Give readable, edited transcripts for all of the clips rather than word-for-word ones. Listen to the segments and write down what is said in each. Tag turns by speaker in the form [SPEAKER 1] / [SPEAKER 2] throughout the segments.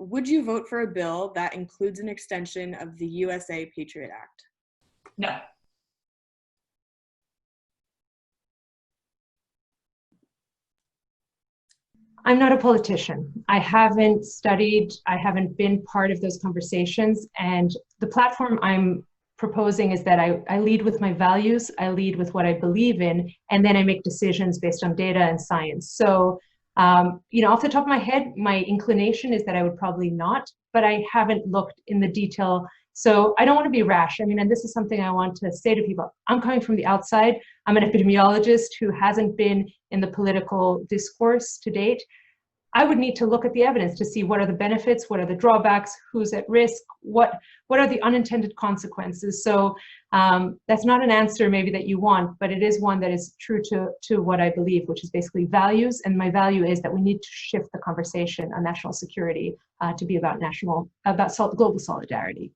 [SPEAKER 1] would you vote for a bill that includes an extension of the USA Patriot Act?
[SPEAKER 2] No.
[SPEAKER 3] I'm not a politician. I haven't studied, I haven't been part of those conversations. And the platform I'm proposing is that I lead with my values, I lead with what I believe in, and then I make decisions based on data and science. So, off the top of my head, my inclination is that I would probably not, but I haven't looked in the detail. So I don't want to be rash. And this is something I want to say to people. I'm coming from the outside. I'm an epidemiologist who hasn't been in the political discourse to date. I would need to look at the evidence to see what are the benefits, what are the drawbacks, who's at risk, what are the unintended consequences. So that's not an answer maybe that you want, but it is one that is true to what I believe, which is basically values. And my value is that we need to shift the conversation on national security to be about global solidarity.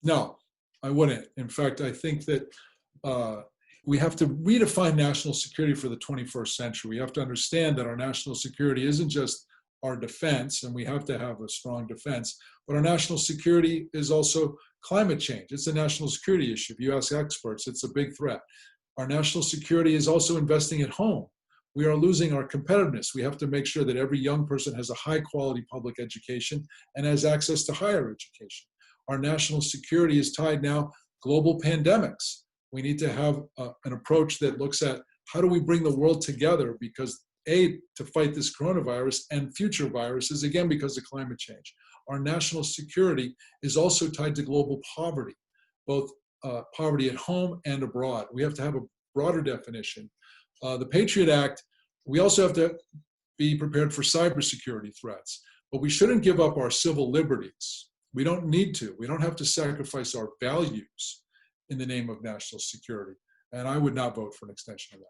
[SPEAKER 4] No, I wouldn't. In fact, I think that we have to redefine national security for the 21st century. We have to understand that our national security isn't just our defense, and we have to have a strong defense, but our national security is also climate change. It's a national security issue. If you ask experts, it's a big threat. Our national security is also investing at home. We are losing our competitiveness. We have to make sure that every young person has a high quality public education and has access to higher education. Our national security is tied now global pandemics. We need to have an approach that looks at how do we bring the world together, because to fight this coronavirus and future viruses, again, because of climate change. Our national security is also tied to global poverty, both poverty at home and abroad. We have to have a broader definition. The Patriot Act, we also have to be prepared for cybersecurity threats, but we shouldn't give up our civil liberties. We don't need to. We don't have to sacrifice our values in the name of national security. And I would not vote for an extension of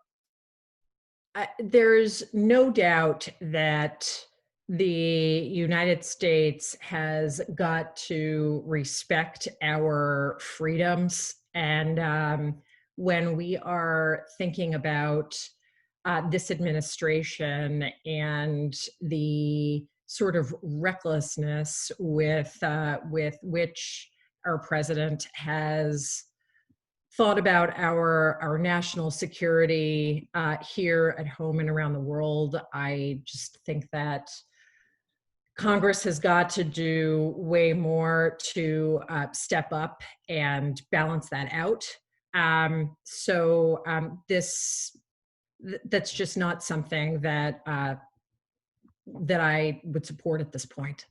[SPEAKER 4] that.
[SPEAKER 2] There's no doubt that the United States has got to respect our freedoms. And when we are thinking about this administration and the sort of recklessness with which our president has thought about our national security here at home and around the world, I just think that Congress has got to do way more to step up and balance that out. That's just not something that I would support at this point.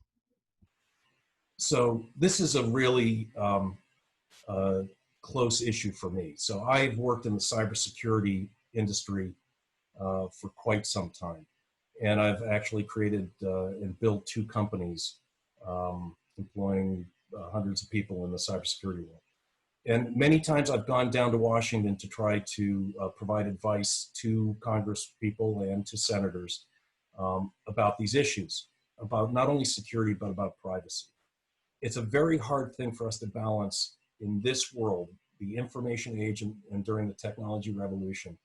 [SPEAKER 5] So this is a really close issue for me. So I've worked in the cybersecurity industry for quite some time. And I've actually created and built 2 companies employing hundreds of people in the cybersecurity world. And many times I've gone down to Washington to try to provide advice to Congress people and to senators about these issues, about not only security, but about privacy. It's a very hard thing for us to balance in this world, the information age and during the technology revolution,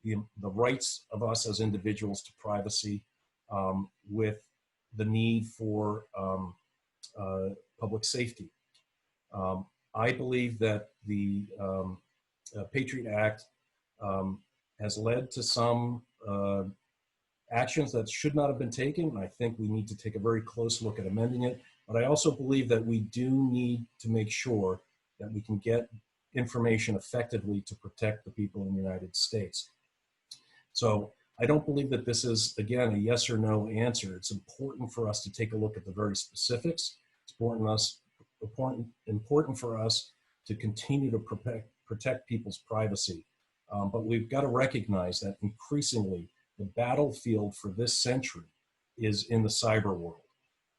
[SPEAKER 5] the rights of us as individuals to privacy with the need for public safety. I believe that the Patriot Act has led to some actions that should not have been taken. And I think we need to take a very close look at amending it. But I also believe that we do need to make sure that we can get information effectively to protect the people in the United States. So I don't believe that this is, again, a yes or no answer. It's important for us to take a look at the very specifics. It's important for us to continue to protect people's privacy. But we've got to recognize that increasingly the battlefield for this century is in the cyber world.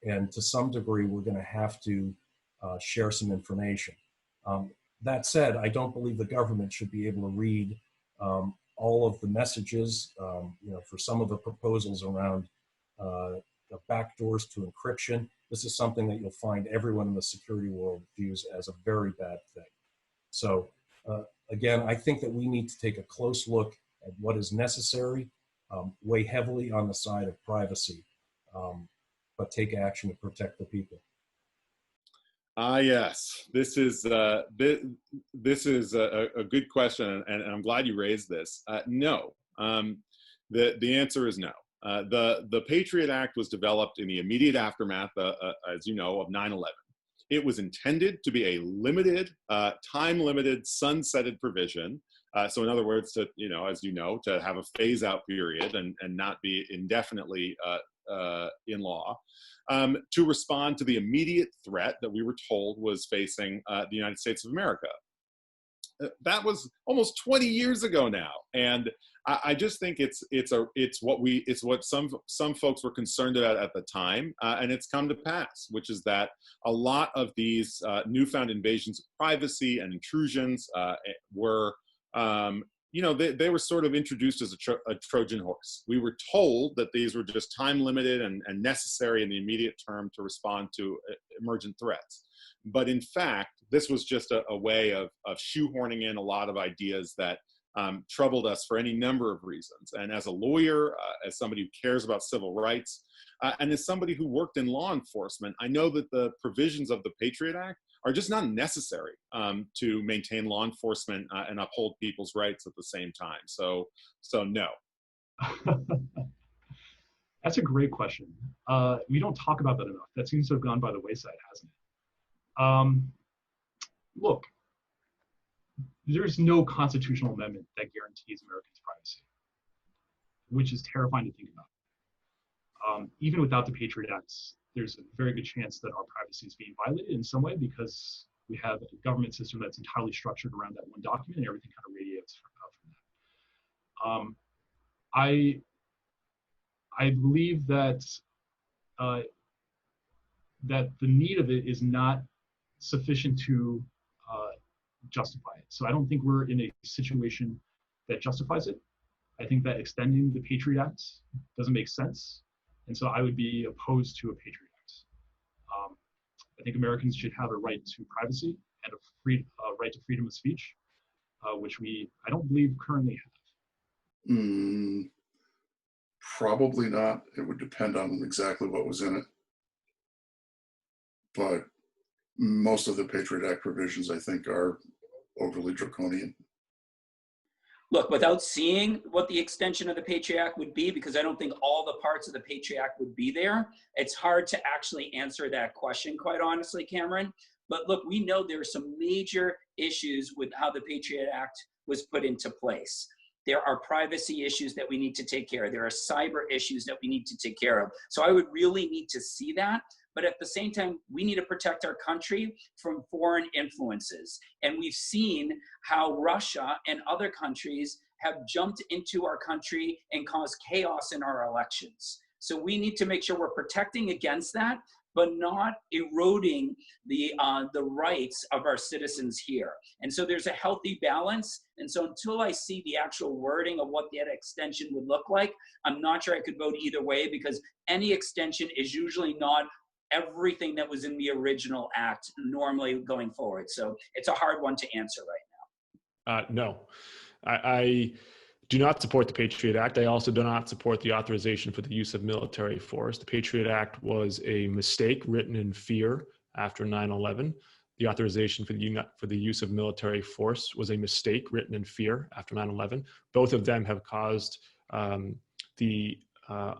[SPEAKER 5] And to some degree, we're going to have to share some information. That said, I don't believe the government should be able to read all of the messages, for some of the proposals around backdoors to encryption. This is something that you'll find everyone in the security world views as a very bad thing. So again, I think that we need to take a close look at what is necessary, weigh heavily on the side of privacy, but take action to protect the people.
[SPEAKER 6] Yes, this is a good question, and I'm glad you raised this. No, the answer is no. The Patriot Act was developed in the immediate aftermath, as you know, of 9/11. It was intended to be a limited, time-limited, sunsetted provision. So, in other words, to as you know, to have a phase-out period and not be indefinitely in law. To respond to the immediate threat that we were told was facing the United States of America. That was almost 20 years ago now, and I just think it's what some folks were concerned about at the time, and it's come to pass, which is that a lot of these newfound invasions of privacy and intrusions were. They were sort of introduced as a Trojan horse. We were told that these were just time limited and necessary in the immediate term to respond to emergent threats. But in fact, this was just a way of shoehorning in a lot of ideas that troubled us for any number of reasons. And as a lawyer, as somebody who cares about civil rights, and as somebody who worked in law enforcement, I know that the provisions of the Patriot Act are just not necessary to maintain law enforcement and uphold people's rights at the same time. So no.
[SPEAKER 7] That's a great question. We don't talk about that enough. That seems to have gone by the wayside, hasn't it? Look, there's no constitutional amendment that guarantees Americans' privacy, which is terrifying to think about. Even without the Patriot Act, there's a very good chance that our privacy is being violated in some way because we have a government system that's entirely structured around that one document and everything kind of radiates out from that. I believe that that the need of it is not sufficient to justify it. So I don't think we're in a situation that justifies it. I think that extending the Patriot Act doesn't make sense. And so I would be opposed to a Patriot Act. I think Americans should have a right to privacy and a right to freedom of speech, which I don't believe currently have.
[SPEAKER 8] Probably not. It would depend on exactly what was in it. But most of the Patriot Act provisions, I think, are overly draconian.
[SPEAKER 9] Look, without seeing what the extension of the Patriot Act would be, because I don't think all the parts of the Patriot Act would be there, it's hard to actually answer that question, quite honestly, Cameron. But look, we know there are some major issues with how the Patriot Act was put into place. There are privacy issues that we need to take care of. There are cyber issues that we need to take care of. So I would really need to see that. But at the same time, we need to protect our country from foreign influences. And we've seen how Russia and other countries have jumped into our country and caused chaos in our elections. So we need to make sure we're protecting against that, but not eroding the rights of our citizens here. And so there's a healthy balance. And so until I see the actual wording of what that extension would look like, I'm not sure I could vote either way, because any extension is usually not everything that was in the original act normally going forward. So it's a hard one to answer right now.
[SPEAKER 10] No, I do not support the Patriot Act. I also do not support the authorization for the use of military force. The Patriot Act was a mistake written in fear after 9/11. The authorization for the use of military force was a mistake written in fear after 9/11. Both of them have caused the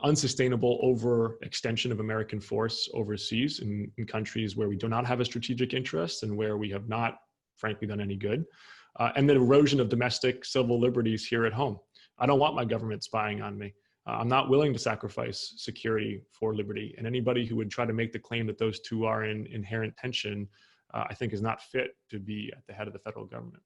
[SPEAKER 10] unsustainable overextension of American force overseas in countries where we do not have a strategic interest and where we have not, frankly, done any good. And the erosion of domestic civil liberties here at home. I don't want my government spying on me. I'm not willing to sacrifice security for liberty. And anybody who would try to make the claim that those two are in inherent tension, I think is not fit to be at the head of the federal government.